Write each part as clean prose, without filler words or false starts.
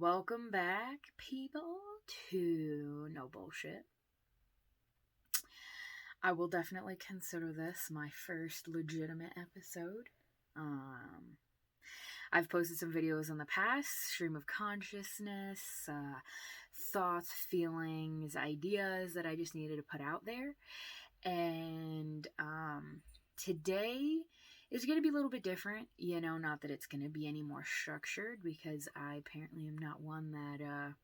Welcome back, people, to No Bullshit. I will definitely consider this my first legitimate episode. I've posted some videos in the past, stream of consciousness, thoughts, feelings, ideas that I just needed to put out there. And today is going to be a little bit different, not that it's going to be any more structured, because I apparently am not one that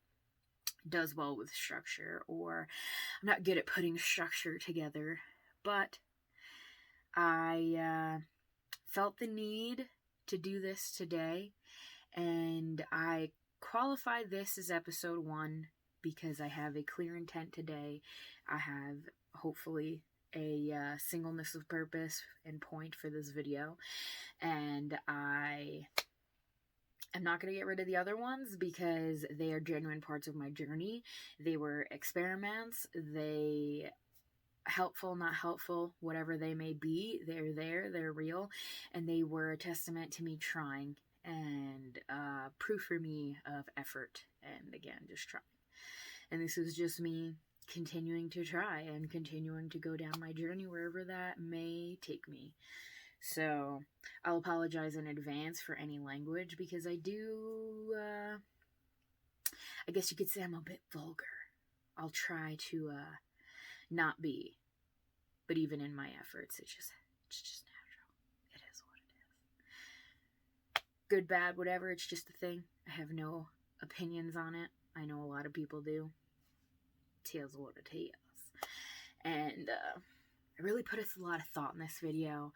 does well with structure, or I'm not good at putting structure together, but I felt the need to do this today, and I qualify this as episode 1 because I have a clear intent today. I have, hopefully, a singleness of purpose and point for this video, and I'm not going to get rid of the other ones because they are genuine parts of my journey. They were experiments. They helpful, not helpful, whatever they may be. They're there. They're real. And they were a testament to me trying and proof for me of effort. And again, just trying. And this is just me continuing to try and continuing to go down my journey wherever that may take me. So I'll apologize in advance for any language because I do, I guess you could say I'm a bit vulgar. I'll try to not be, but even in my efforts, it's just natural. It is what it is. Good, bad, whatever, it's just a thing. I have no opinions on it. I know a lot of people do. Tis what it is. And I really put a lot of thought in this video.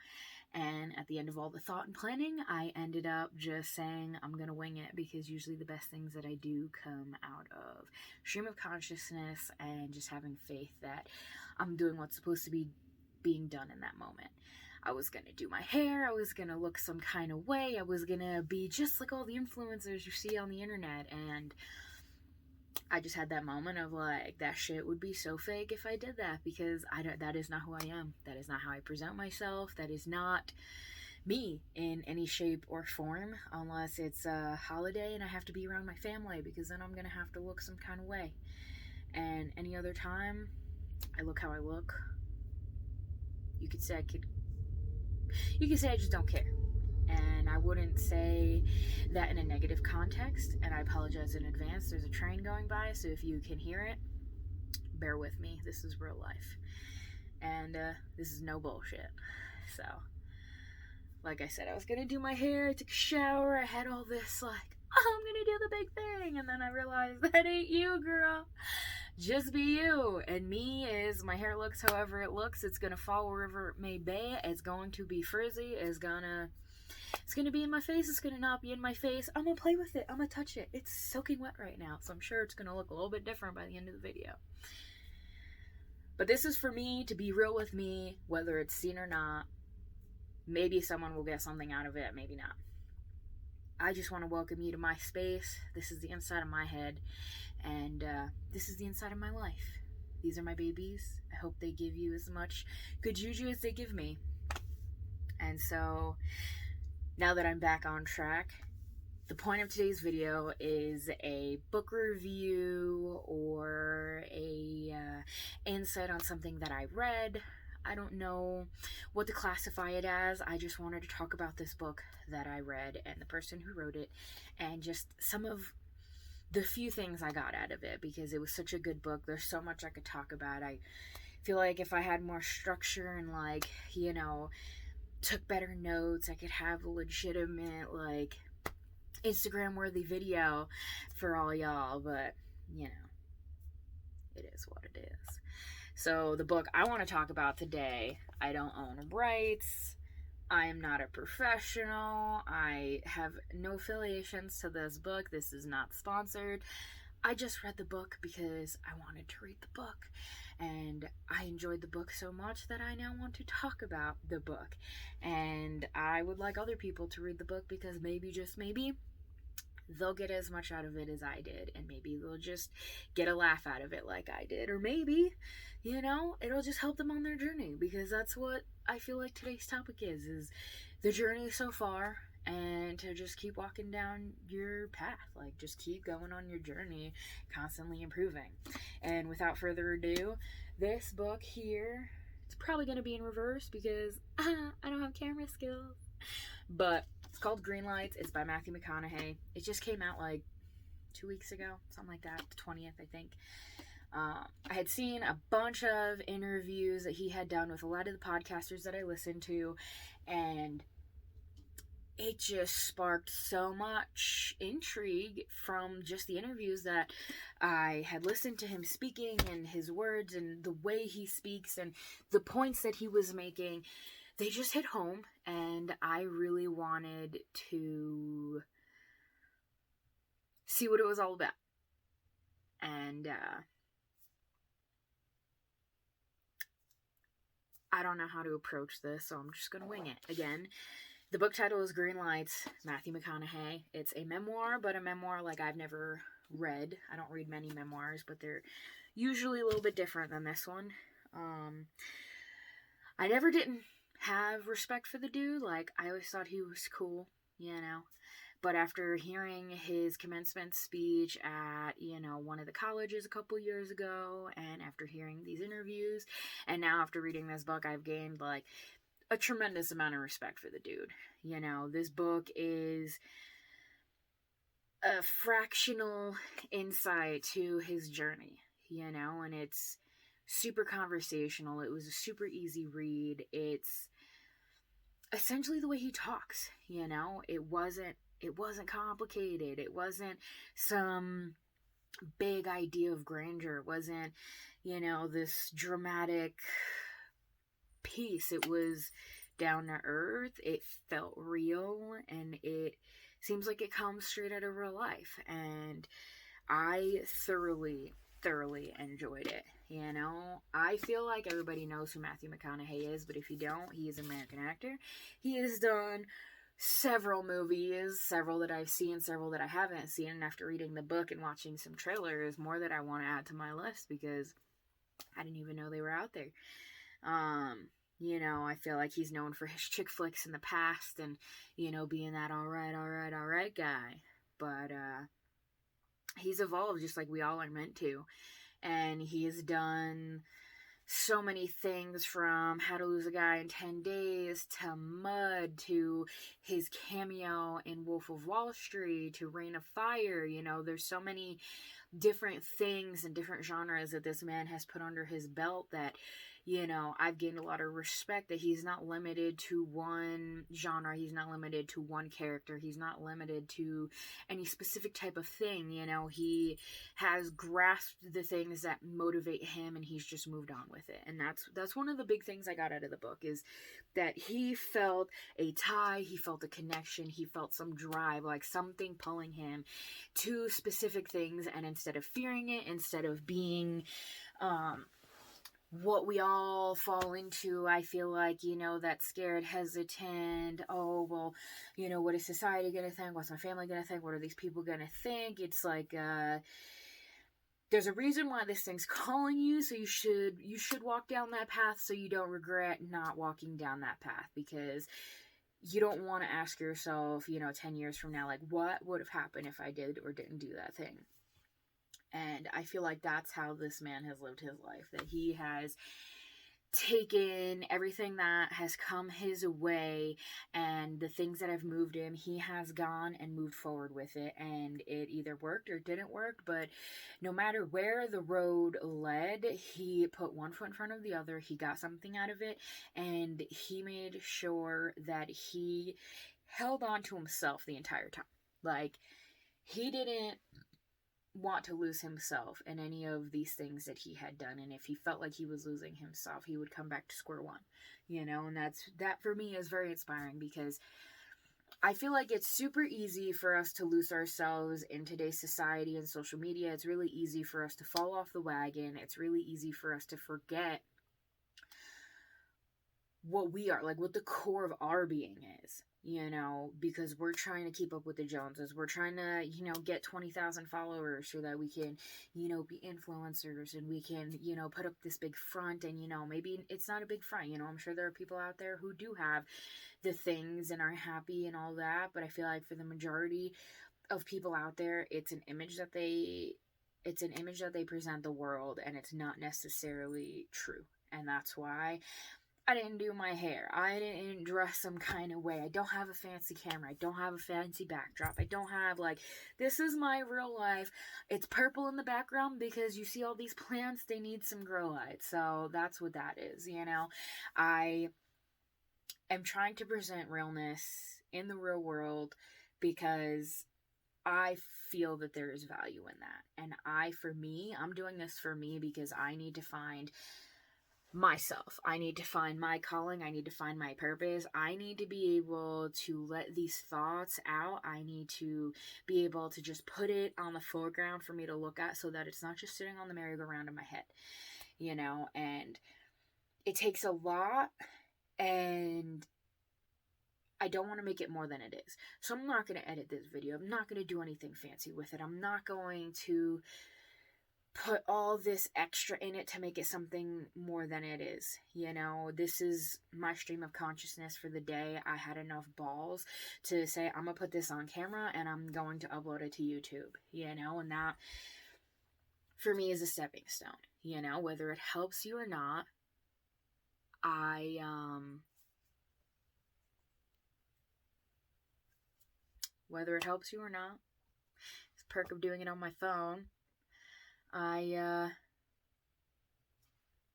And at the end of all the thought and planning, I ended up just saying I'm going to wing it, because usually the best things that I do come out of stream of consciousness and just having faith that I'm doing what's supposed to be being done in that moment. I was going to do my hair. I was going to look some kind of way. I was going to be just like all the influencers you see on the internet. And I just had that moment of like, that shit would be so fake if I did that, because that is not who I am. That is not how I present myself. That is not me in any shape or form, unless it's a holiday and I have to be around my family, because then I'm going to have to look some kind of way. And any other time, I look how I look. You could say I just don't care. And I wouldn't say that in a negative context, and I apologize in advance. There's a train going by, so if you can hear it, bear with me. This is real life. And this is no bullshit. So, like I said, I was going to do my hair, I took a shower, I had all this like, oh, I'm going to do the big thing, and then I realized that ain't you, girl. Just be you. And me is, my hair looks however it looks. It's going to fall wherever it may be. It's going to be frizzy. It's going to be in my face. It's going to not be in my face. I'm going to play with it. I'm going to touch it. It's soaking wet right now, so I'm sure it's going to look a little bit different by the end of the video. But this is for me to be real with me, whether it's seen or not. Maybe someone will get something out of it, maybe not. I just want to welcome you to my space. This is the inside of my head, and this is the inside of my life. These are my babies. I hope they give you as much good juju as they give me. And so, now that I'm back on track, the point of today's video is a book review or a insight on something that I read. I don't know what to classify it as. I just wanted to talk about this book that I read and the person who wrote it, and just some of the few things I got out of it, because it was such a good book. There's so much I could talk about. I feel like if I had more structure and took better notes, I could have a legitimate Instagram worthy video for all y'all, but it is what it is. So the book I want to talk about today, I don't own rights. I am not a professional. I have no affiliations to this book. This is not sponsored. I just read the book because I wanted to read the book. And I enjoyed the book so much that I now want to talk about the book. And I would like other people to read the book, because maybe, just maybe, they'll get as much out of it as I did, and maybe they'll just get a laugh out of it like I did, or maybe, it'll just help them on their journey, because that's what I feel like today's topic is the journey so far, and to just keep walking down your path. Like, just keep going on your journey, constantly improving. And without further ado, this book here, it's probably going to be in reverse because I don't have camera skills. But it's called Greenlights. It's by Mathew McConaughey. It just came out like 2 weeks ago, something like that, the 20th, I think. I had seen a bunch of interviews that he had done with a lot of the podcasters that I listened to, and it just sparked so much intrigue from just the interviews that I had listened to him speaking, and his words and the way he speaks and the points that he was making. They just hit home, and I really wanted to see what it was all about. And I don't know how to approach this, so I'm just going to wing it. Again, the book title is Greenlights, Mathew McConaughey. It's a memoir, but a memoir like I've never read. I don't read many memoirs, but they're usually a little bit different than this one. I never didn't have respect for the dude. Like, I always thought he was cool, you know. But after hearing his commencement speech at, one of the colleges a couple years ago, and after hearing these interviews, and now after reading this book, I've gained, like, a tremendous amount of respect for the dude. This book is a fractional insight to his journey, and it's super conversational. It was a super easy read. It's essentially the way he talks, It wasn't complicated. It wasn't some big idea of grandeur. It wasn't, this dramatic piece. It was down to earth. It felt real, and it seems like it comes straight out of real life. And I thoroughly enjoyed it. I feel like everybody knows who Mathew McConaughey is, but if you don't, he is an American actor. He has done several movies, several that I've seen, several that I haven't seen, and after reading the book and watching some trailers, more that I want to add to my list because I didn't even know they were out there. I feel like he's known for his chick flicks in the past and, being that all right guy. But he's evolved just like we all are meant to. And he has done so many things, from How to Lose a Guy in 10 Days to Mud to his cameo in Wolf of Wall Street to Reign of Fire. There's so many different things and different genres that this man has put under his belt that, I've gained a lot of respect that he's not limited to one genre. He's not limited to one character. He's not limited to any specific type of thing. He has grasped the things that motivate him, and he's just moved on with it. And that's one of the big things I got out of the book, is that he felt a tie, he felt a connection, he felt some drive, like something pulling him to specific things. And instead of fearing it, instead of being what we all fall into, I feel like, that scared, hesitant, oh, well, what is society going to think? What's my family going to think? What are these people going to think? It's like, there's a reason why this thing's calling you, so you should walk down that path so you don't regret not walking down that path, because you don't want to ask yourself, 10 years from now, like, what would have happened if I did or didn't do that thing? And I feel like that's how this man has lived his life, that he has taken everything that has come his way and the things that have moved him, he has gone and moved forward with it, and it either worked or didn't work. But no matter where the road led, he put one foot in front of the other, he got something out of it, and he made sure that he held on to himself the entire time. Like, he didn't want to lose himself in any of these things that he had done, and if he felt like he was losing himself, he would come back to square one, and that for me is very inspiring, because I feel like it's super easy for us to lose ourselves in today's society and social media. It's really easy for us to fall off the wagon. It's really easy for us to forget what we are, like what the core of our being is. because we're trying to keep up with the Joneses. We're trying to, get 20,000 followers so that we can, be influencers, and we can, put up this big front. And, maybe it's not a big front. I'm sure there are people out there who do have the things and are happy and all that. But I feel like for the majority of people out there, it's an image that they present the world, and it's not necessarily true. And that's why I didn't do my hair. I didn't dress some kind of way. I don't have a fancy camera. I don't have a fancy backdrop. I don't have, this is my real life. It's purple in the background because you see all these plants, they need some grow lights. So that's what that is, I am trying to present realness in the real world because I feel that there is value in that. And I'm doing this for me because I need to find myself. I need to find my calling. I need to find my purpose. I need to be able to let these thoughts out. I need to be able to just put it on the foreground for me to look at so that it's not just sitting on the merry-go-round in my head, and it takes a lot, and I don't want to make it more than it is. So I'm not going to edit this video. I'm not going to do anything fancy with it. I'm not going to put all this extra in it to make it something more than it is. This is my stream of consciousness for the day. I had enough balls to say, I'm going to put this on camera and I'm going to upload it to YouTube, and that for me is a stepping stone, whether it helps you or not. Whether it helps you or not, it's a perk of doing it on my phone. I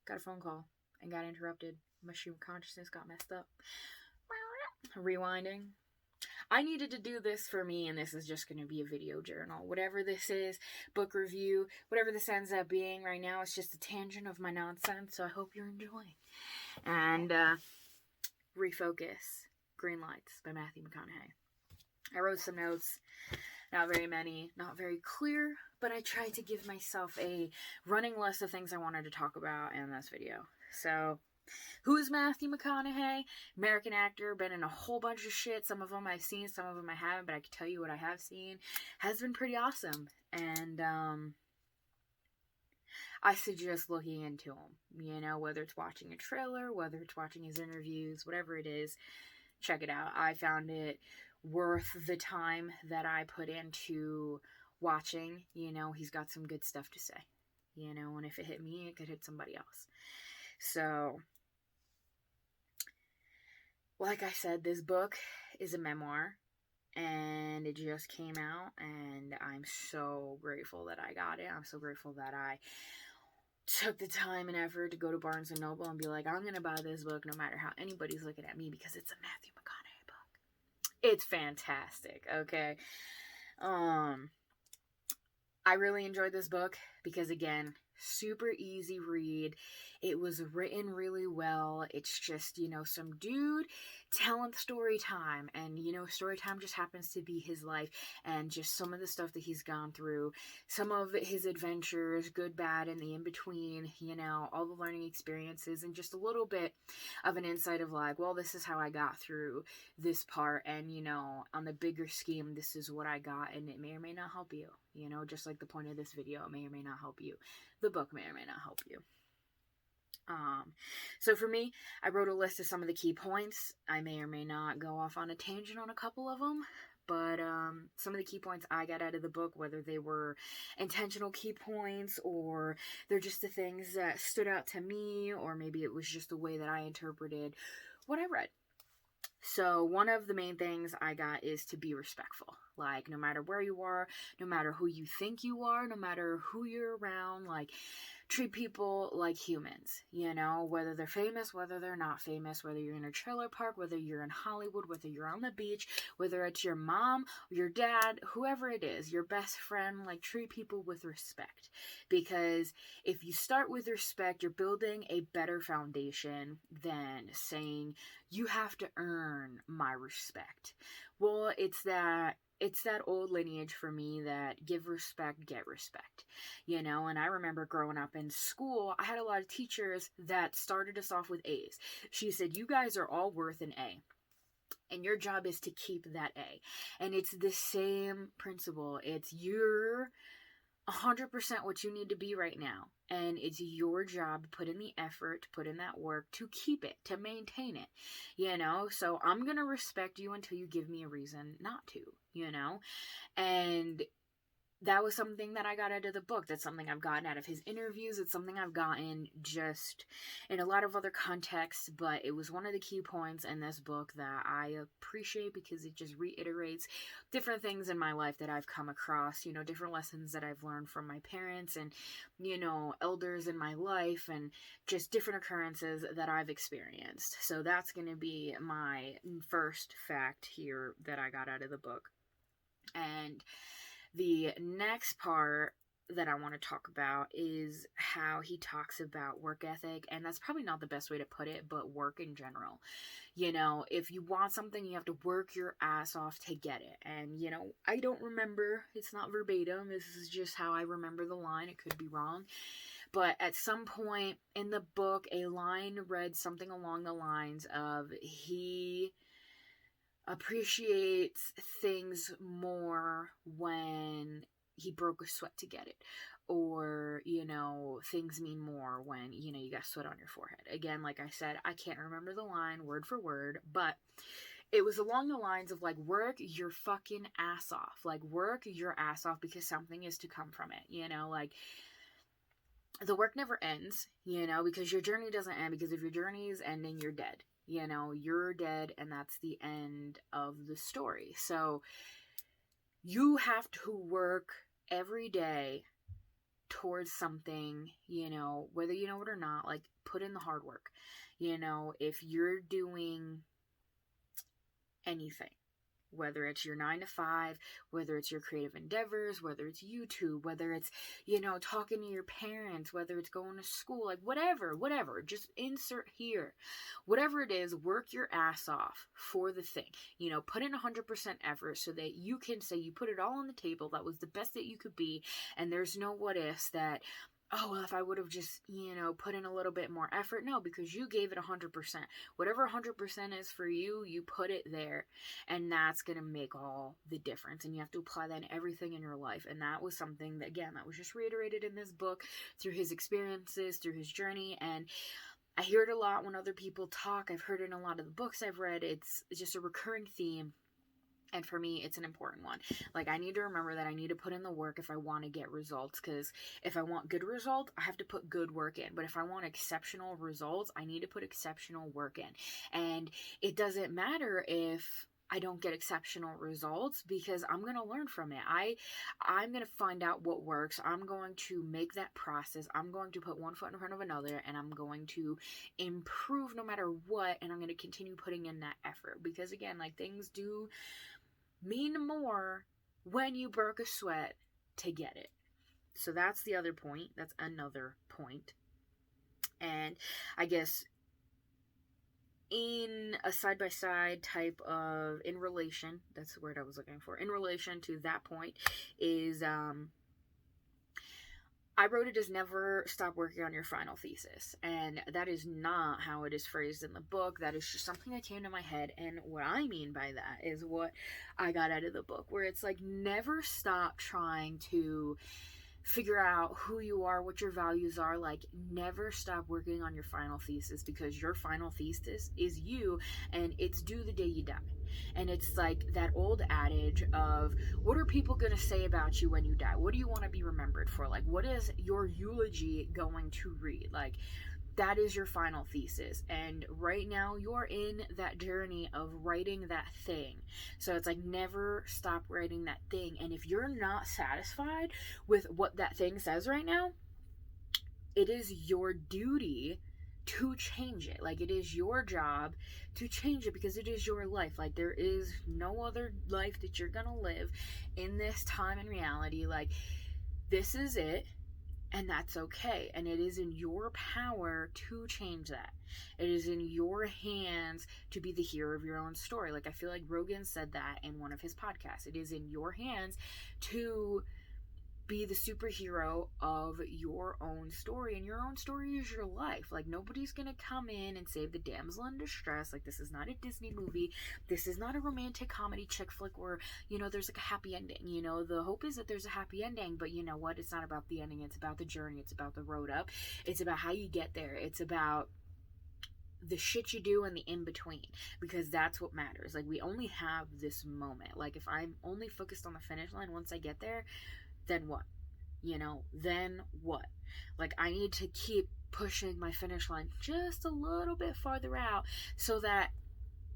got a phone call and got interrupted. My stream of consciousness got messed up. Rewinding. I needed to do this for me, and this is just going to be a video journal. Whatever this is, book review, whatever this ends up being right now, it's just a tangent of my nonsense, so I hope you're enjoying. And Refocus, Greenlights by Mathew McConaughey. I wrote some notes. Not very many, not very clear, but I tried to give myself a running list of things I wanted to talk about in this video. So, who is Mathew McConaughey? American actor, been in a whole bunch of shit. Some of them I've seen, some of them I haven't, but I can tell you what I have seen has been pretty awesome. And, I suggest looking into him, whether it's watching a trailer, whether it's watching his interviews, whatever it is, check it out. I found it worth the time that I put into watching. He's got some good stuff to say, and if it hit me, it could hit somebody else. So, like I said, this book is a memoir, and it just came out, and I'm so grateful that I got it. I'm so grateful that I took the time and effort to go to Barnes & Noble and be like, I'm gonna buy this book no matter how anybody's looking at me, because it's a Mathew McConaughey book. It's fantastic, okay? I really enjoyed this book because, again, super easy read. It was written really well. It's just, some dude telling story time. And, story time just happens to be his life and just some of the stuff that he's gone through. Some of his adventures, good, bad, and the in-between, all the learning experiences, and just a little bit of an insight of this is how I got through this part. And, on the bigger scheme, this is what I got. And it may or may not help you. Just like the point of this video, it may or may not help you. The book may or may not help you. So for me, I wrote a list of some of the key points. I may or may not go off on a tangent on a couple of them, but some of the key points I got out of the book, whether they were intentional key points or they're just the things that stood out to me, or maybe it was just the way that I interpreted what I read. So one of the main things I got is to be respectful. No matter where you are, no matter who you think you are, no matter who you're around, treat people like humans, whether they're famous, whether they're not famous, whether you're in a trailer park, whether you're in Hollywood, whether you're on the beach, whether it's your mom, your dad, whoever it is, your best friend, treat people with respect. Because if you start with respect, you're building a better foundation than saying, you have to earn my respect. Well, it's that old lineage for me that give respect, get respect, and I remember growing up in school, I had a lot of teachers that started us off with A's. She said, you guys are all worth an A. And your job is to keep that A. And it's the same principle. It's you're 100% what you need to be right now. And it's your job to put in the effort, to put in that work, to keep it, to maintain it, So I'm going to respect you until you give me a reason not to, And that was something that I got out of the book. That's something I've gotten out of his interviews. It's something I've gotten just in a lot of other contexts, but it was one of the key points in this book that I appreciate because it just reiterates different things in my life that I've come across, different lessons that I've learned from my parents and, elders in my life and just different occurrences that I've experienced. So that's going to be my first fact here that I got out of the book. And the next part that I want to talk about is how he talks about work ethic, and that's probably not the best way to put it, but work in general. If you want something, you have to work your ass off to get it. And, I don't remember, it's not verbatim, this is just how I remember the line, it could be wrong. But at some point in the book, a line read something along the lines of he appreciates things more when he broke a sweat to get it, or things mean more when you got sweat on your forehead. Again, like I said, I can't remember the line word for word, but it was along the lines of like, work your fucking ass off, like work your ass off because something is to come from it, like the work never ends, because your journey doesn't end, because if your journey is ending, you're dead. You're dead, and that's the end of the story. So you have to work every day towards something, whether you know it or not, like put in the hard work. If you're doing anything, whether it's your 9 to 5, whether it's your creative endeavors, whether it's YouTube, whether it's, talking to your parents, whether it's going to school, like whatever, just insert here. Whatever it is, work your ass off for the thing. Put in 100% effort so that you can say you put it all on the table. That was the best that you could be. And there's no what ifs that, oh, well, if I would have just, put in a little bit more effort. No, because you gave it 100%. Whatever 100% is for you, you put it there. And that's going to make all the difference. And you have to apply that in everything in your life. And that was something that, again, that was just reiterated in this book through his experiences, through his journey. And I hear it a lot when other people talk. I've heard it in a lot of the books I've read. It's just a recurring theme. And for me, it's an important one. Like, I need to remember that I need to put in the work if I want to get results. Because if I want good results, I have to put good work in. But if I want exceptional results, I need to put exceptional work in. And it doesn't matter if I don't get exceptional results, because I'm going to learn from it. I'm going to find out what works. I'm going to make that process. I'm going to put one foot in front of another, and I'm going to improve no matter what. And I'm going to continue putting in that effort. Because again, like, things do mean more when you broke a sweat to get it. So that's the other point. That's another point. And I guess in a side-by-side type of, in relation, that's the word I was looking for, in relation to that point is, I wrote it as never stop working on your final thesis. And that is not how it is phrased in the book. That is just something that came to my head. And what I mean by that is what I got out of the book, where it's like, never stop trying to figure out who you are, what your values are. Like, never stop working on your final thesis, because your final thesis is you, and it's due the day you die. And it's like that old adage of, what are people going to say about you when you die? What do you want to be remembered for? Like, what is your eulogy going to read? Like, that is your final thesis. And right now you're in that journey of writing that thing. So it's like, never stop writing that thing. And if you're not satisfied with what that thing says right now, it is your duty to change it. Like, it is your job to change it, because it is your life. Like, there is no other life that you're gonna live in this time and reality. Like, this is it. And that's okay. And it is in your power to change that. It is in your hands to be the hero of your own story. Like, I feel like Rogan said that in one of his podcasts. It is in your hands to be the superhero of your own story, and your own story is your life. Like, nobody's gonna come in and save the damsel in distress. Like, this is not a Disney movie. This is not a romantic comedy chick flick where, you know, there's like a happy ending. You know, the hope is that there's a happy ending, but you know what? It's not about the ending. It's about the journey. It's about the road up. It's about how you get there. It's about the shit you do and the in between, because that's what matters. Like, we only have this moment. Like, if I'm only focused on the finish line, once I get there, then what? You know, then what? Like, I need to keep pushing my finish line just a little bit farther out so that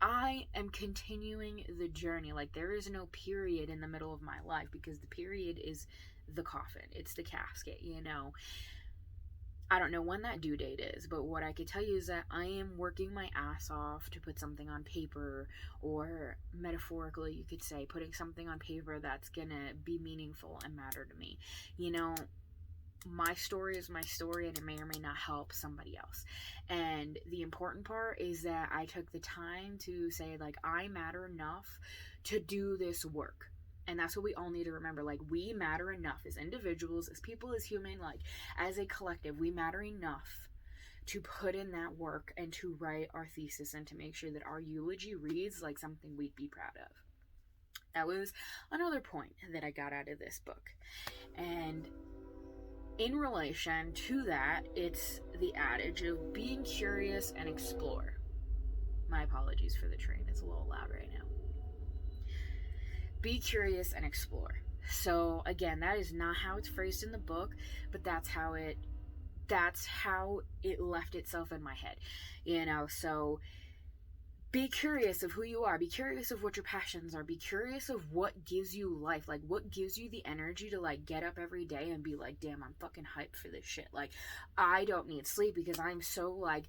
I am continuing the journey. Like, there is no period in the middle of my life, because the period is the coffin. It's the casket, you know. I don't know when that due date is, but what I could tell you is that I am working my ass off to put something on paper, or metaphorically, you could say, putting something on paper that's gonna be meaningful and matter to me. You know, my story is my story, and it may or may not help somebody else. And the important part is that I took the time to say, like, I matter enough to do this work. And that's what we all need to remember. Like, we matter enough as individuals, as people, as human, like, as a collective. We matter enough to put in that work and to write our thesis and to make sure that our eulogy reads like something we'd be proud of. That was another point that I got out of this book. And in relation to that, it's the adage of being curious and explore. My apologies for the train. It's a little loud right now. Be curious and explore. So again, that is not how it's phrased in the book, but that's how it left itself in my head. You know, so be curious of who you are. Be curious of what your passions are. Be curious of what gives you life. Like, what gives you the energy to, like, get up every day and be like, damn, I'm fucking hyped for this shit. Like, I don't need sleep because I'm so, like,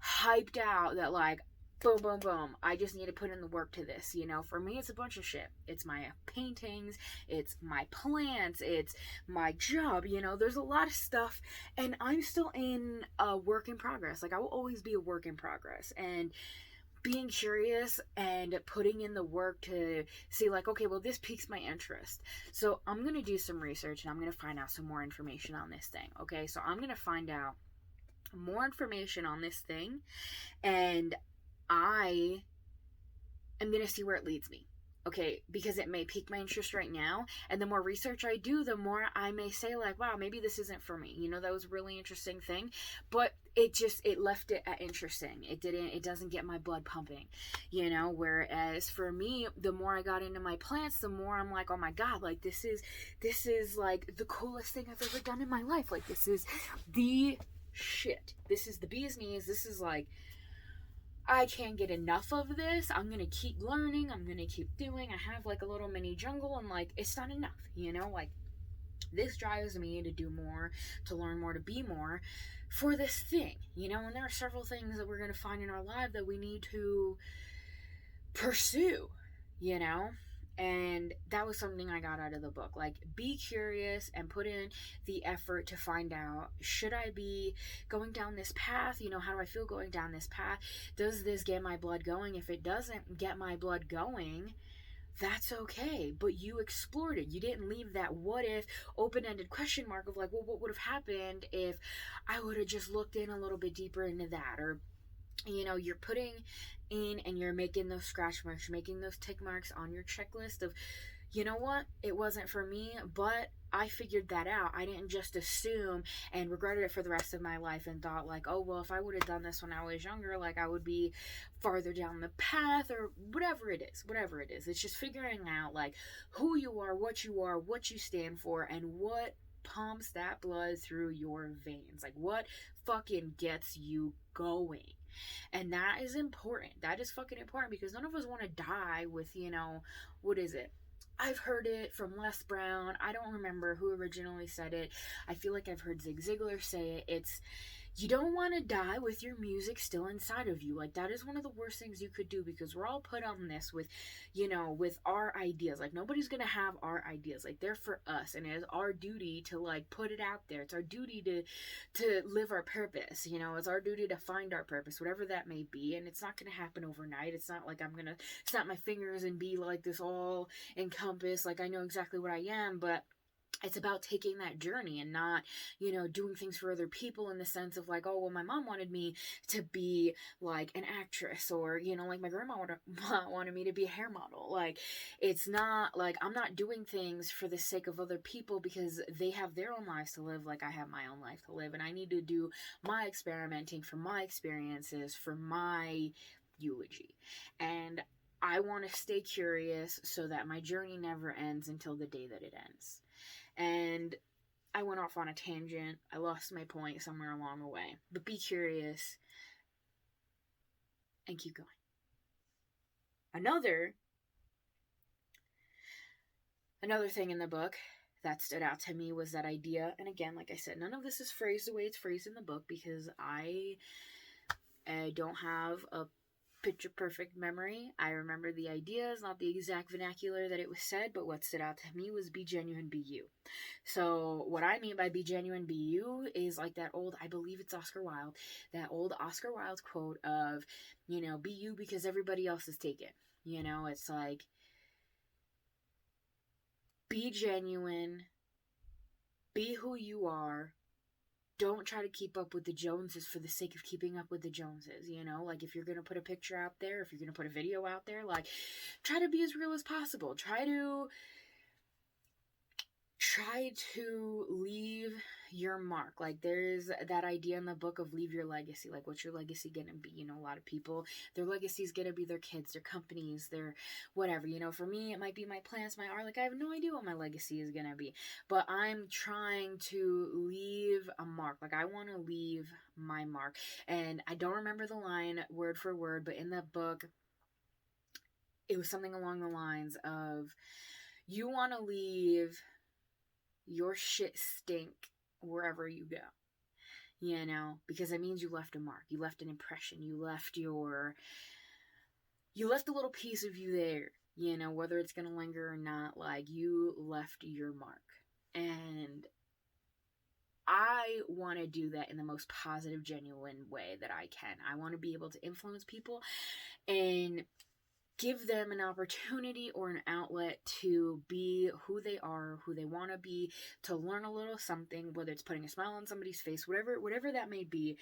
hyped out that, like, boom, boom, boom, I just need to put in the work to this. You know, for me, it's a bunch of shit. It's my paintings, it's my plants, it's my job. You know, there's a lot of stuff, and I'm still in a work in progress. Like, I will always be a work in progress, and being curious and putting in the work to see, like, okay, well, this piques my interest, so I'm gonna do some research and I'm gonna find out some more information on this thing. Okay, so I'm gonna find out more information on this thing, and I am going to see where it leads me. Okay, because it may pique my interest right now, and the more research I do, the more I may say, like, wow, maybe this isn't for me. You know, that was a really interesting thing, but it left it at interesting. It doesn't get my blood pumping, you know, whereas for me, the more I got into my plants, the more I'm like, oh my God, like, this is like the coolest thing I've ever done in my life. Like, this is the shit. This is the bee's knees. This is like, I can't get enough of this. I'm gonna keep learning. I'm gonna keep doing. I have, like, a little mini jungle, and, like, it's not enough, you know? Like, this drives me to do more, to learn more, to be more for this thing, you know? And there are several things that we're gonna find in our life that we need to pursue, you know? And that was something I got out of the book. Like, be curious and put in the effort to find out, should I be going down this path? You know, how do I feel going down this path? Does this get my blood going? If it doesn't get my blood going, that's okay. But you explored it. You didn't leave that what if open-ended question mark of, like, well, what would have happened if I would have just looked in a little bit deeper into that? Or, you know, you're putting in and you're making those scratch marks, you're making those tick marks on your checklist of, you know what, it wasn't for me, but I figured that out. I didn't just assume and regretted it for the rest of my life and thought, like, oh, well, if I would have done this when I was younger, like, I would be farther down the path, or whatever it is. It's just figuring out, like, who you are, what you stand for, and what pumps that blood through your veins. Like, what fucking gets you going. And that is important. That is fucking important, because none of us want to die with, you know, what is it? I've heard it from Les Brown. I don't remember who originally said it. I feel like I've heard Zig Ziglar say it. It's, you don't want to die with your music still inside of you. Like, that is one of the worst things you could do, because we're all put on this with, you know, with our ideas. Like, nobody's gonna have our ideas. Like, they're for us, and it is our duty to, like, put it out there. It's our duty to live our purpose. You know, it's our duty to find our purpose, whatever that may be. And it's not gonna happen overnight. It's not like I'm gonna snap my fingers and be like this all encompassed, like, I know exactly what I am. But it's about taking that journey and not, doing things for other people in the sense of like, oh, well, my mom wanted me to be like an actress, or, like my grandma wanted me to be a hair model. Like, it's not like I'm not doing things for the sake of other people because they have their own lives to live, like I have my own life to live, and I need to do my experimenting for my experiences, for my eulogy. And I want to stay curious so that my journey never ends until the day that it ends. And I went off on a tangent. I lost my point somewhere along the way. But be curious and keep going. Another thing in the book that stood out to me was that idea. And again, like I said, none of this is phrased the way it's phrased in the book because I don't have a picture perfect memory. I remember the ideas, not the exact vernacular that it was said, but what stood out to me was be genuine, be you. So what I mean by be genuine, be you is like that old, I believe it's Oscar Wilde, that old Oscar Wilde quote of, be you because everybody else is taken. It's like, be genuine, be who you are. Don't try to keep up with the Joneses for the sake of keeping up with the Joneses, Like, if you're going to put a picture out there, if you're going to put a video out there, like, try to be as real as possible. Try to leave your mark. Like, there's that idea in the book of leave your legacy. Like, what's your legacy gonna be? A lot of people, their legacy is gonna be their kids, their companies, their whatever. For me, it might be my plants, my art. Like, I have no idea what my legacy is gonna be, but I'm trying to leave a mark. Like, I want to leave my mark. And I don't remember the line word for word, but in the book, it was something along the lines of, you want to leave your shit stink wherever you go, because that means you left a mark, you left an impression, you left a little piece of you there, whether it's gonna linger or not. Like, you left your mark. And I want to do that in the most positive, genuine way that I can. I want to be able to influence people and give them an opportunity or an outlet to be who they are, who they want to be, to learn a little something, whether it's putting a smile on somebody's face, whatever that may be.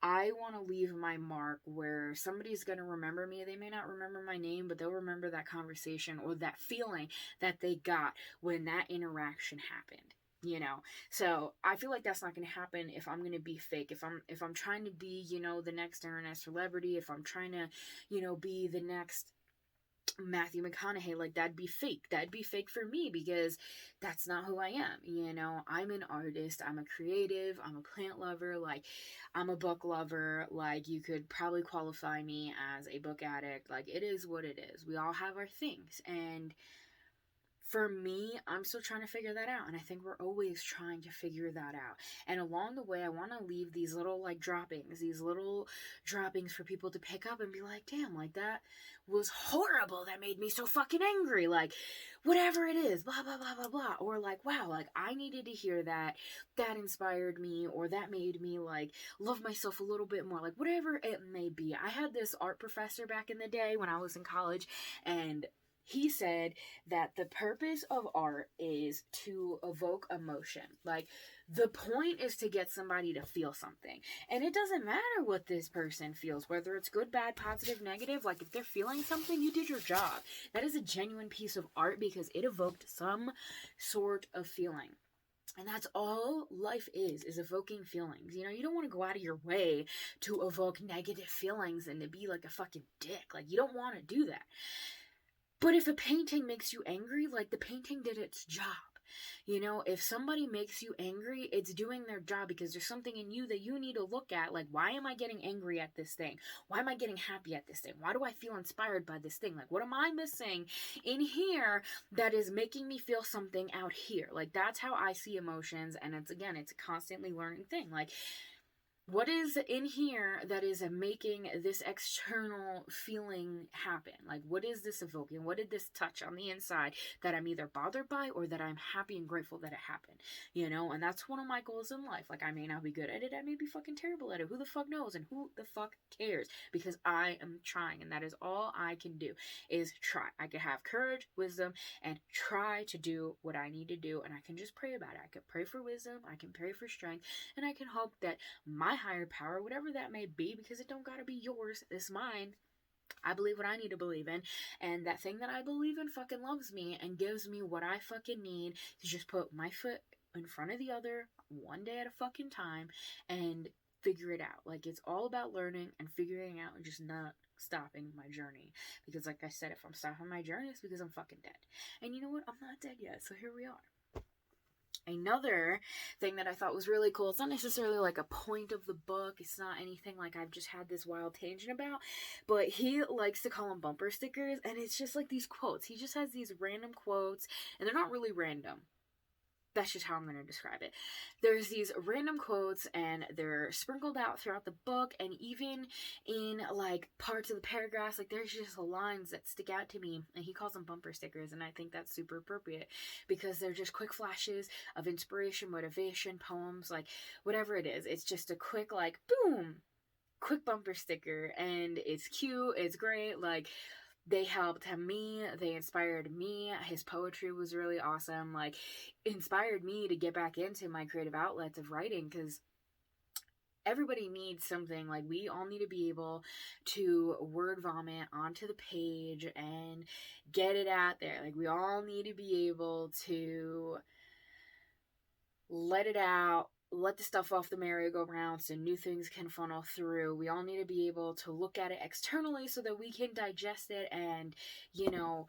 I want to leave my mark where somebody's going to remember me. They may not remember my name, but they'll remember that conversation or that feeling that they got when that interaction happened. So I feel like that's not going to happen if I'm going to be fake. If I'm trying to be, the next internet celebrity, if I'm trying to, be the next Mathew McConaughey, like, that'd be fake. That'd be fake for me because that's not who I am. I'm an artist, I'm a creative, I'm a plant lover, like, I'm a book lover. Like, you could probably qualify me as a book addict. Like, it is what it is. We all have our things, and for me, I'm still trying to figure that out, and I think we're always trying to figure that out. And along the way, I want to leave these little, like, these little droppings for people to pick up and be like, damn, like, that was horrible, that made me so fucking angry, like, whatever it is, blah, blah, blah, blah, blah, or like, wow, like, I needed to hear that inspired me, or that made me, like, love myself a little bit more, like, whatever it may be. I had this art professor back in the day when I was in college, and he said that the purpose of art is to evoke emotion. Like, the point is to get somebody to feel something. And it doesn't matter what this person feels, whether it's good, bad, positive, negative. Like, if they're feeling something, you did your job. That is a genuine piece of art because it evoked some sort of feeling. And that's all life is evoking feelings. You don't want to go out of your way to evoke negative feelings and to be like a fucking dick. Like, you don't want to do that. But if a painting makes you angry, like, the painting did its job. If somebody makes you angry, it's doing their job because there's something in you that you need to look at. Like, why am I getting angry at this thing? Why am I getting happy at this thing? Why do I feel inspired by this thing? Like, what am I missing in here that is making me feel something out here? Like, that's how I see emotions. And it's a constantly learning thing. Like, What is in here that is making this external feeling happen? Like, what is this evoking? What did this touch on the inside that I'm either bothered by or that I'm happy and grateful that it happened? You know, and that's one of my goals in life. Like, I may not be good at it. I may be fucking terrible at it. Who the fuck knows? And who the fuck cares? Because I am trying, and that is all I can do is try. I can have courage, wisdom, and try to do what I need to do, and I can just pray about it. I can pray for wisdom, I can pray for strength, and I can hope that my higher power, whatever that may be, because it don't gotta be yours, it's mine. I believe what I need to believe in, and that thing that I believe in fucking loves me and gives me what I fucking need to just put my foot in front of the other, one day at a fucking time, and figure it out. Like, it's all about learning and figuring out and just not stopping my journey. Because like I said, if I'm stopping my journey, it's because I'm fucking dead. And you know what? I'm not dead yet, so here we are. Another thing that I thought was really cool, it's not necessarily like a point of the book, it's not anything like I've just had this wild tangent about, but he likes to call them bumper stickers, and it's just like these quotes. He just has these random quotes, and they're not really random. That's just how I'm going to describe it. There's these random quotes, and they're sprinkled out throughout the book, and even in like parts of the paragraphs, like there's just lines that stick out to me, and he calls them bumper stickers, and I think that's super appropriate because they're just quick flashes of inspiration, motivation, poems, like whatever it is. It's just a quick like boom, quick bumper sticker, and it's cute, it's great, like they helped me, they inspired me. His poetry was really awesome, like inspired me to get back into my creative outlets of writing, because everybody needs something. Like, we all need to be able to word vomit onto the page and get it out there. Like, we all need to be able to let it out, let the stuff off the merry-go-round so new things can funnel through. We all need to be able to look at it externally so that we can digest it and, you know,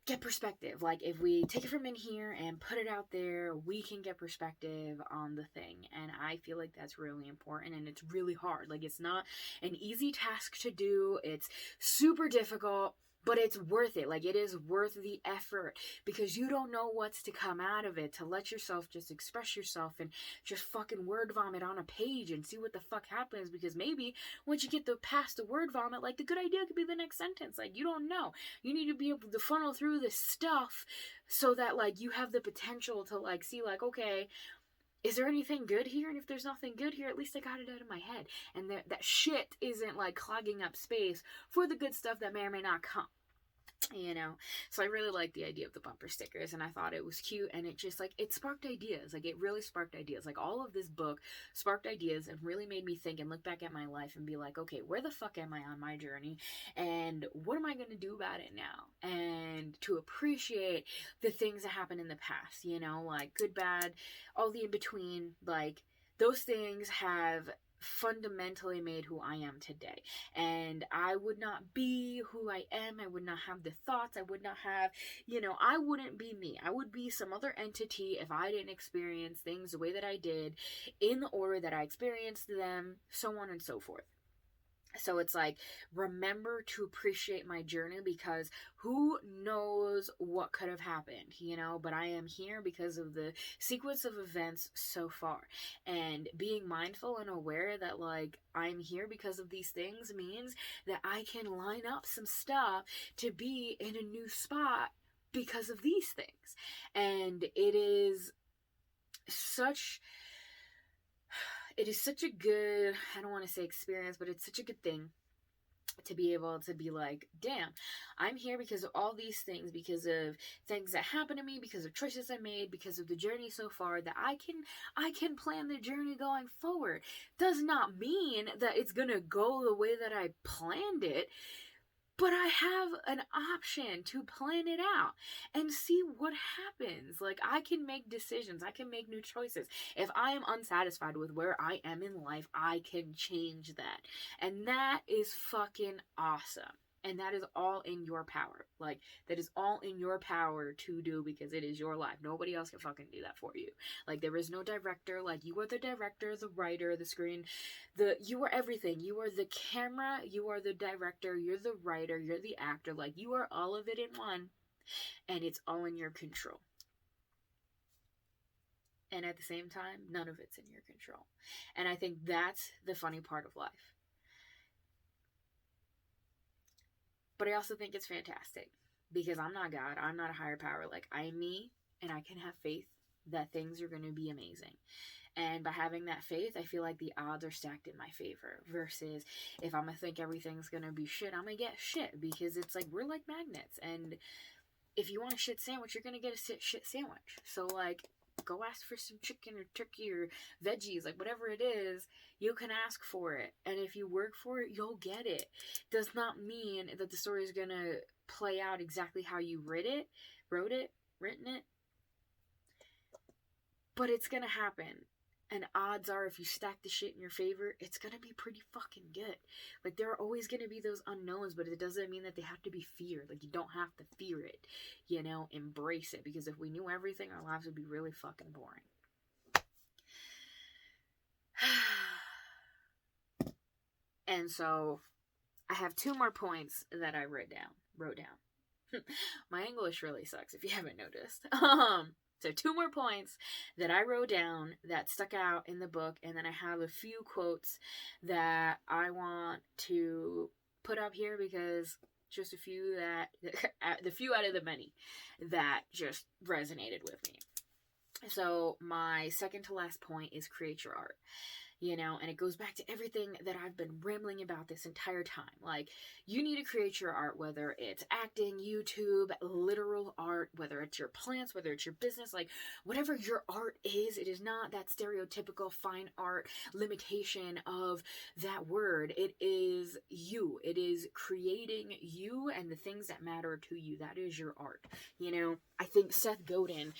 get perspective. Like, if we take it from in here and put it out there, we can get perspective on the thing. And I feel like that's really important, and it's really hard. Like, it's not an easy task to do. It's super difficult, but it's worth it. Like, it is worth the effort, because you don't know what's to come out of it. To let yourself just express yourself and just fucking word vomit on a page and see what the fuck happens, because maybe once you get past the word vomit, like, the good idea could be the next sentence. Like, you don't know. You need to be able to funnel through this stuff so that, like, you have the potential to, like, see, like, okay, is there anything good here? And if there's nothing good here, at least I got it out of my head. And that shit isn't, like, clogging up space for the good stuff that may or may not come. You know, so I really like the idea of the bumper stickers, and I thought it was cute, and it just, like, it sparked ideas. Like, it really sparked ideas. Like, all of this book sparked ideas and really made me think and look back at my life and be like, okay, where the fuck am I on my journey, and what am I going to do about it now? And to appreciate the things that happened in the past, you know, like good, bad, all the in between. Like, those things have fundamentally made who I am today, and I would not be who I am. I would not have the thoughts. I would not have, you know, I wouldn't be me. I would be some other entity if I didn't experience things the way that I did, in the order that I experienced them, so on and so forth. So it's like, remember to appreciate my journey, because who knows what could have happened, you know, but I am here because of the sequence of events so far. And being mindful and aware that, like, I'm here because of these things means that I can line up some stuff to be in a new spot because of these things. And it is such a good, I don't want to say experience, but it's such a good thing to be able to be like, damn, I'm here because of all these things, because of things that happened to me, because of choices I made, because of the journey so far, that I can plan the journey going forward. Does not mean that it's gonna go the way that I planned it, but I have an option to plan it out and see what happens. Like, I can make decisions. I can make new choices. If I am unsatisfied with where I am in life, I can change that. And that is fucking awesome. And that is all in your power. Like, that is all in your power to do, because it is your life. Nobody else can fucking do that for you. Like, there is no director. Like, you are the director, the writer, the screen, you are everything. You are the camera, you are the director, you're the writer, you're the actor. Like, you are all of it in one, and it's all in your control. And at the same time, none of it's in your control. And I think that's the funny part of life. But I also think it's fantastic because I'm not God. I'm not a higher power. Like, I'm me, and I can have faith that things are going to be amazing. And by having that faith, I feel like the odds are stacked in my favor. Versus if I'm going to think everything's going to be shit, I'm going to get shit. Because it's like, we're like magnets. And if you want a shit sandwich, you're going to get a shit sandwich. So, like, go ask for some chicken or turkey or veggies, like whatever it is, you can ask for it. And if you work for it, you'll get it. Does not mean that the story is going to play out exactly how you written it. But it's going to happen. And odds are, if you stack the shit in your favor, it's going to be pretty fucking good. Like, there are always going to be those unknowns, but it doesn't mean that they have to be feared. Like, you don't have to fear it. You know, embrace it. Because if we knew everything, our lives would be really fucking boring. And so, I have 2 more points that I wrote down. My English really sucks, if you haven't noticed. So 2 more points that I wrote down that stuck out in the book, and then I have a few quotes that I want to put up here because just a few the few out of the many that just resonated with me. So my second to last point is create your art. You know, and it goes back to everything that I've been rambling about this entire time. Like, you need to create your art, whether it's acting, YouTube, literal art, whether it's your plants, whether it's your business, like, whatever your art is, it is not that stereotypical fine art limitation of that word. It is you. It is creating you and the things that matter to you. That is your art. You know, I think Seth Godin,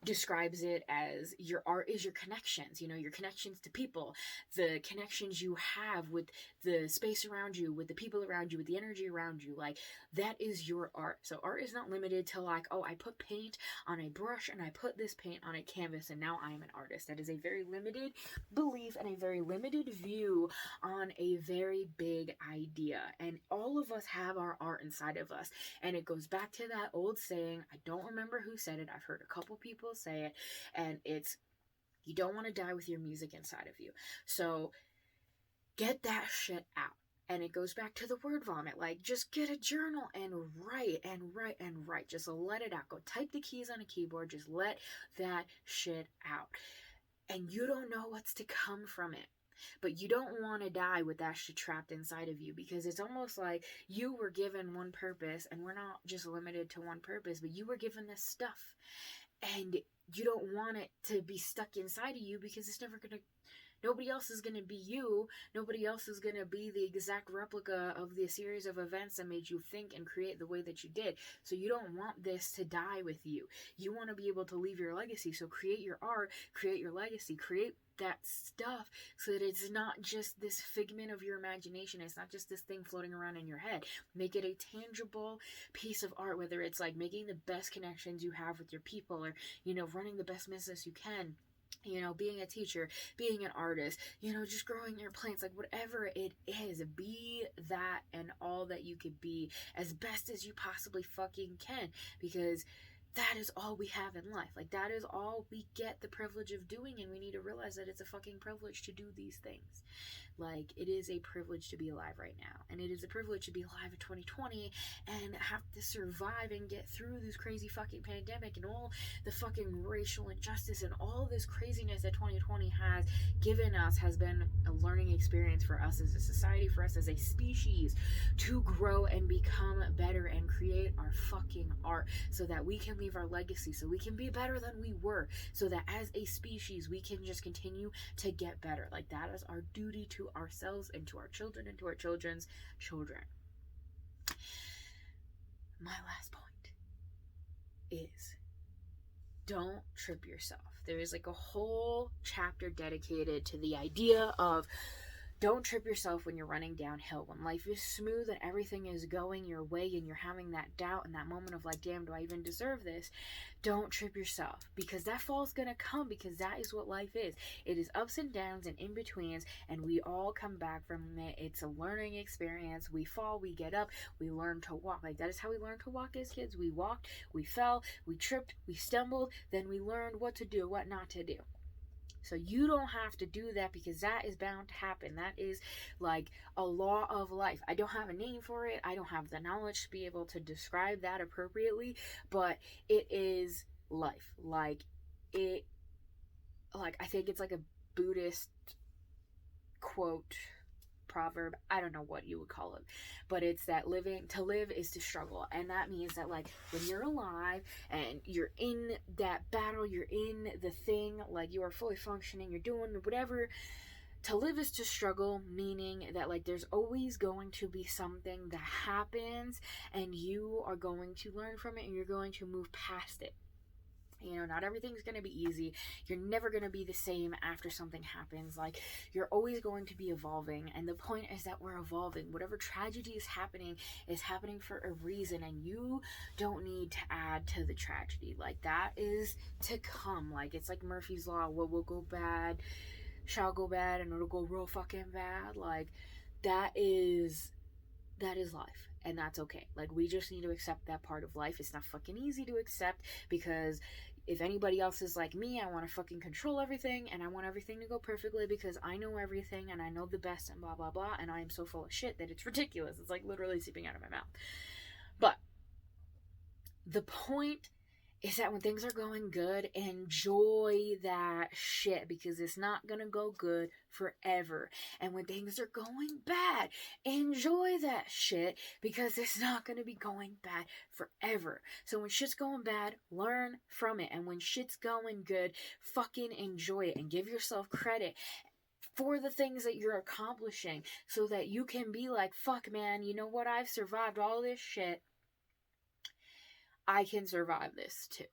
describes it as your art is your connections, you know, your connections to people, the connections you have with the space around you, with the people around you, with the energy around you. Like, that is your art. So art is not limited to like, oh, I put paint on a brush and I put this paint on a canvas and now I am an artist. That is a very limited belief and a very limited view on a very big idea. And all of us have our art inside of us. And it goes back to that old saying, I don't remember who said it, I've heard a couple people say it, and it's, you don't want to die with your music inside of you. So get that shit out. And it goes back to the word vomit. Like, just get a journal and write and write and write. Just let it out. Go type the keys on a keyboard. Just let that shit out. And you don't know what's to come from it. But you don't want to die with that shit trapped inside of you, because it's almost like you were given one purpose, and we're not just limited to one purpose, but you were given this stuff. And you don't want it to be stuck inside of you, because it's never going to, nobody else is going to be you. Nobody else is going to be the exact replica of the series of events that made you think and create the way that you did. So you don't want this to die with you. You want to be able to leave your legacy. So create your art, create your legacy, create that stuff so that it's not just this figment of your imagination. It's not just this thing floating around in your head. Make it a tangible piece of art, whether it's like making the best connections you have with your people, or, you know, running the best business you can, you know, being a teacher, being an artist, you know, just growing your plants, like whatever it is, be that and all that you could be as best as you possibly fucking can, because that is all we have in life. Like, that is all we get the privilege of doing, and we need to realize that it's a fucking privilege to do these things. Like, it is a privilege to be alive right now, and it is a privilege to be alive in 2020 and have to survive and get through this crazy fucking pandemic and all the fucking racial injustice and all this craziness that 2020 has given us. Has been a learning experience for us as a society, for us as a species, to grow and become better and create our fucking art so that we can leave our legacy, so we can be better than we were, so that as a species we can just continue to get better. Like, that is our duty to ourselves and to our children and to our children's children. My last point is, don't trip yourself. There is like a whole chapter dedicated to the idea of Don't trip yourself when you're running downhill. When life is smooth and everything is going your way and you're having that doubt and that moment of like, damn, do I even deserve this? Don't trip yourself, because that fall's gonna come, because that is what life is. It is ups and downs and in-betweens, and we all come back from it. It's a learning experience. We fall, we get up, we learn to walk. Like, that is how we learn to walk as kids. We walked, we fell, we tripped, we stumbled, then we learned what to do, what not to do. So you don't have to do that, because that is bound to happen. That is like a law of life. I don't have a name for it. I don't have the knowledge to be able to describe that appropriately, but it is life. Like I think it's like a Buddhist quote, proverb, I don't know what you would call it, but it's that to live is to struggle. And that means that, like, when you're alive and you're in that battle, you're in the thing, like, you are fully functioning, you're doing whatever. To live is to struggle, meaning that, like, there's always going to be something that happens, and you are going to learn from it, and you're going to move past it. You know, not everything's going to be easy. You're never going to be the same after something happens. Like, you're always going to be evolving. And the point is that we're evolving. Whatever tragedy is happening for a reason. And you don't need to add to the tragedy. Like, that is to come. Like, it's like Murphy's Law. What will go bad shall go bad, and it'll go real fucking bad. Like, that is life. And that's okay. Like, we just need to accept that part of life. It's not fucking easy to accept, because if anybody else is like me, I want to fucking control everything, and I want everything to go perfectly because I know everything and I know the best and blah blah blah, and I am so full of shit that it's ridiculous. It's like literally seeping out of my mouth. But the point is that when things are going good, enjoy that shit, because it's not gonna go good forever. And when things are going bad, enjoy that shit, because it's not gonna be going bad forever. So when shit's going bad, learn from it. And when shit's going good, fucking enjoy it and give yourself credit for the things that you're accomplishing, so that you can be like, fuck man, you know what, I've survived all this shit. I can survive this too.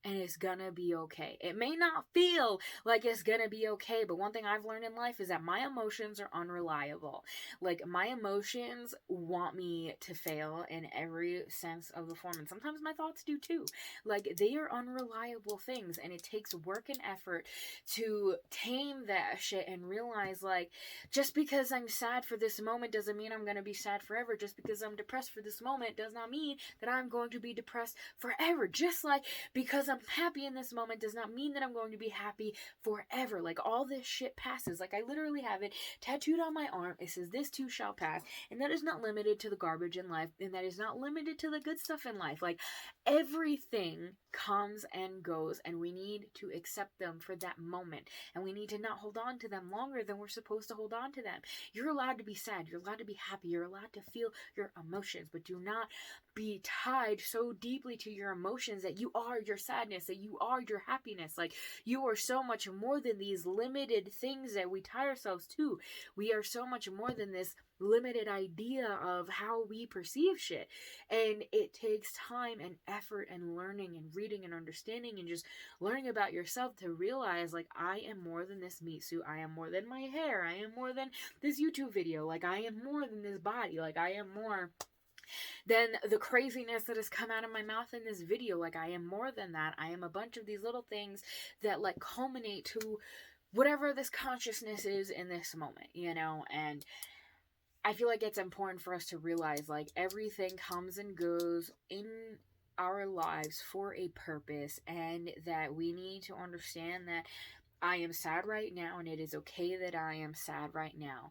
And it's gonna be okay. It may not feel like it's gonna be okay, but one thing I've learned in life is that my emotions are unreliable. Like, my emotions want me to fail in every sense of the form, and sometimes my thoughts do too. Like, they are unreliable things, and it takes work and effort to tame that shit and realize, like, just because I'm sad for this moment doesn't mean I'm gonna be sad forever. Just because I'm depressed for this moment does not mean that I'm going to be depressed forever. Just like, because I'm happy in this moment does not mean that I'm going to be happy forever. Like, all this shit passes. Like, I literally have it tattooed on my arm. It says, this too shall pass. And that is not limited to the garbage in life, and that is not limited to the good stuff in life. Like, everything comes and goes, and we need to accept them for that moment, and we need to not hold on to them longer than we're supposed to hold on to them. You're allowed to be sad, you're allowed to be happy, you're allowed to feel your emotions, but do not be tied so deeply to your emotions that you are your sadness, that you are your happiness. Like, you are so much more than these limited things that we tie ourselves to. We are so much more than this limited idea of how we perceive shit. And it takes time and effort and learning and reading and understanding and just learning about yourself to realize, like, I am more than this meat suit. I am more than my hair. I am more than this YouTube video. Like, I am more than this body. Like, I am more than the craziness that has come out of my mouth in this video. Like, I am more than that. I am a bunch of these little things that, like, culminate to whatever this consciousness is in this moment, you know? And I feel like it's important for us to realize, like, everything comes and goes in our lives for a purpose, and that we need to understand that I am sad right now, and it is okay that I am sad right now.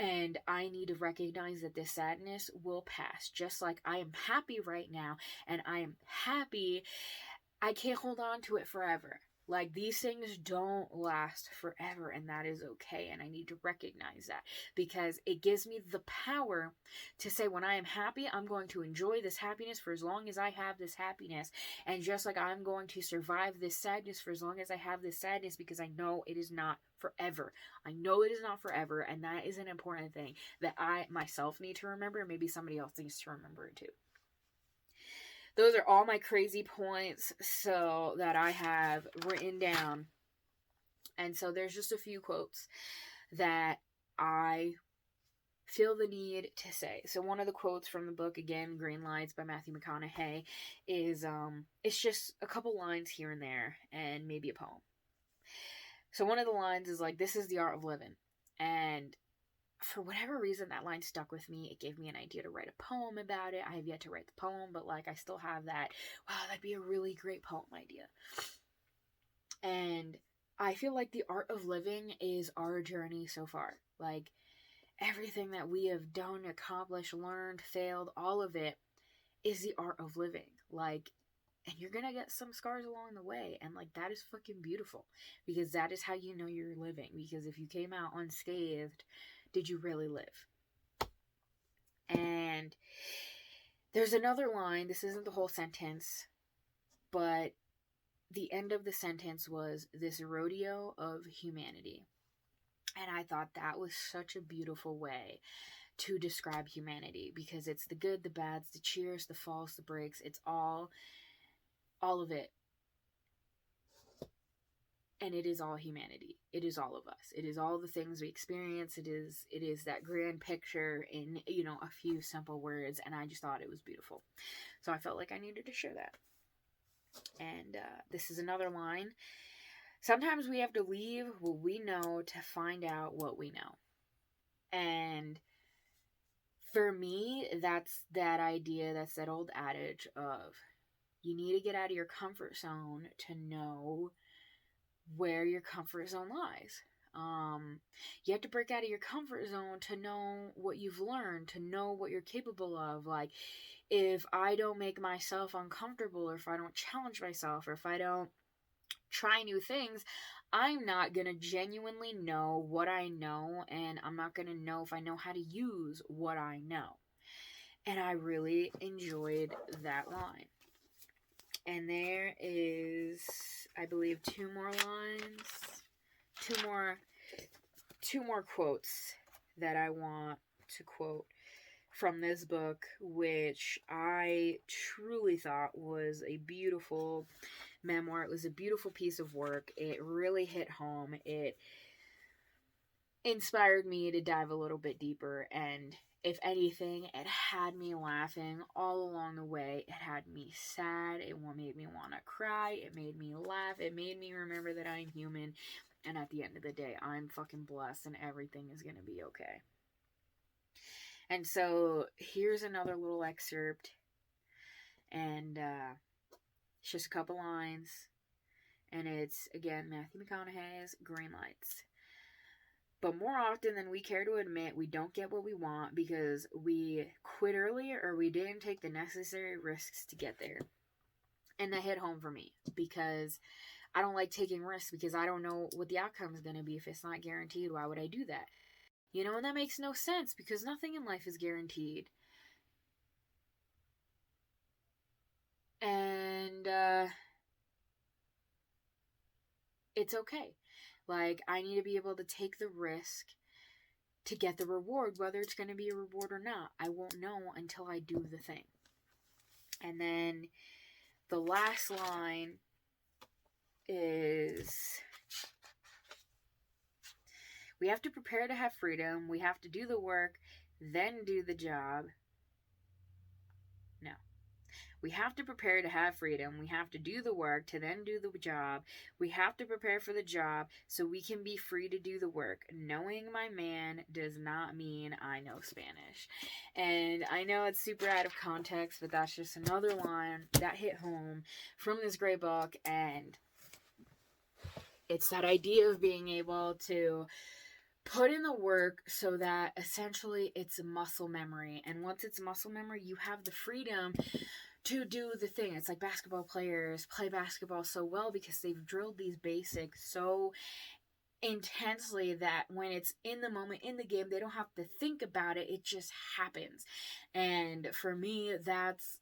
And I need to recognize that this sadness will pass. Just like I am happy right now, and I am happy, I can't hold on to it forever. Like, these things don't last forever, and that is okay. And I need to recognize that, because it gives me the power to say, when I am happy, I'm going to enjoy this happiness for as long as I have this happiness. And just like I'm going to survive this sadness for as long as I have this sadness, because I know it is not forever. I know it is not forever, and that is an important thing that I myself need to remember, and maybe somebody else needs to remember it too. Those are all my crazy points so that I have written down. And so there's just a few quotes that I feel the need to say. So one of the quotes from the book, again, Greenlights by Mathew McConaughey, is it's just a couple lines here and there and maybe a poem. So one of the lines is like, "This is the art of living." And for whatever reason, that line stuck with me. It gave me an idea to write a poem about it. I have yet to write the poem, but like I still have that, wow, that'd be a really great poem idea. And I feel like the art of living is our journey so far. Like, everything that we have done, accomplished, learned, failed, all of it is the art of living. Like, and you're gonna get some scars along the way, and like, that is fucking beautiful, because that is how you know you're living. Because if you came out unscathed, did you really live? And there's another line, this isn't the whole sentence, but the end of the sentence was, "This rodeo of humanity." And I thought that was such a beautiful way to describe humanity, because it's the good, the bads, the cheers, the falls, the breaks. It's all of it. And it is all humanity. It is all of us. It is all the things we experience. It is that grand picture in, a few simple words. And I just thought it was beautiful. So I felt like I needed to share that. And this is another line. "Sometimes we have to leave what we know to find out what we know." And for me, that's that idea, that's that old adage of, you need to get out of your comfort zone to know where your comfort zone lies. You have to break out of your comfort zone to know what you've learned, to know what you're capable of. Like, if I don't make myself uncomfortable, or if I don't challenge myself, or if I don't try new things, I'm not gonna genuinely know what I know, and I'm not gonna know if I know how to use what I know. And I really enjoyed that line. And there is, I believe, two more quotes that I want to quote from this book, which I truly thought was a beautiful memoir. It was a beautiful piece of work. It really hit home. It inspired me to dive a little bit deeper, and if anything, it had me laughing all along the way. It had me sad. It made me want to cry. It made me laugh. It made me remember that I'm human, and at the end of the day, I'm fucking blessed, and everything is gonna be okay. And so here's another little excerpt, and it's just a couple lines, and it's, again, Mathew McConaughey's Greenlights. "But more often than we care to admit, we don't get what we want because we quit early, or we didn't take the necessary risks to get there." And that hit home for me, because I don't like taking risks, because I don't know what the outcome is going to be. If it's not guaranteed, why would I do that? And that makes no sense, because nothing in life is guaranteed. And it's okay. Like, I need to be able to take the risk to get the reward, whether it's going to be a reward or not. I won't know until I do the thing. And then the last line is, "We have to prepare to have freedom. We have to do the work, then do the job." No. "We have to prepare to have freedom. We have to do the work to then do the job. We have to prepare for the job so we can be free to do the work. Knowing my man does not mean I know Spanish." And I know it's super out of context, but that's just another line that hit home from this great book. And it's that idea of being able to put in the work so that essentially it's muscle memory. And once it's muscle memory, you have the freedom to do the thing. It's like basketball players play basketball so well because they've drilled these basics so intensely that when it's in the moment, in the game, they don't have to think about it. It just happens. And for me, that's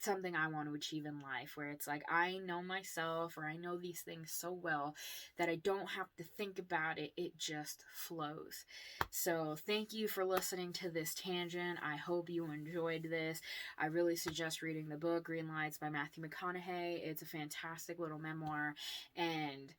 something I want to achieve in life, where it's like, I know myself, or I know these things so well that I don't have to think about it. It just flows. So thank you for listening to this tangent. I hope you enjoyed this. I really suggest reading the book Greenlights by Mathew McConaughey. It's a fantastic little memoir, and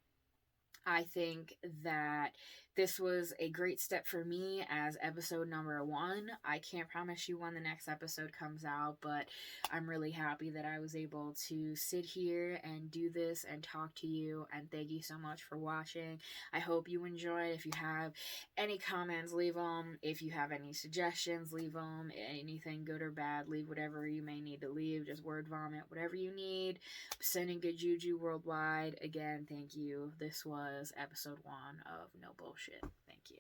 I think that This was a great step for me as episode number 1. I can't promise you when the next episode comes out, but I'm really happy that I was able to sit here and do this and talk to you, and thank you so much for watching. I hope you enjoyed. If you have any comments, leave them. If you have any suggestions, leave them. Anything good or bad, leave whatever you may need to leave. Just word vomit, whatever you need. Sending good juju worldwide. Again, thank you. This was episode 1 of No Bullshit. Thank you.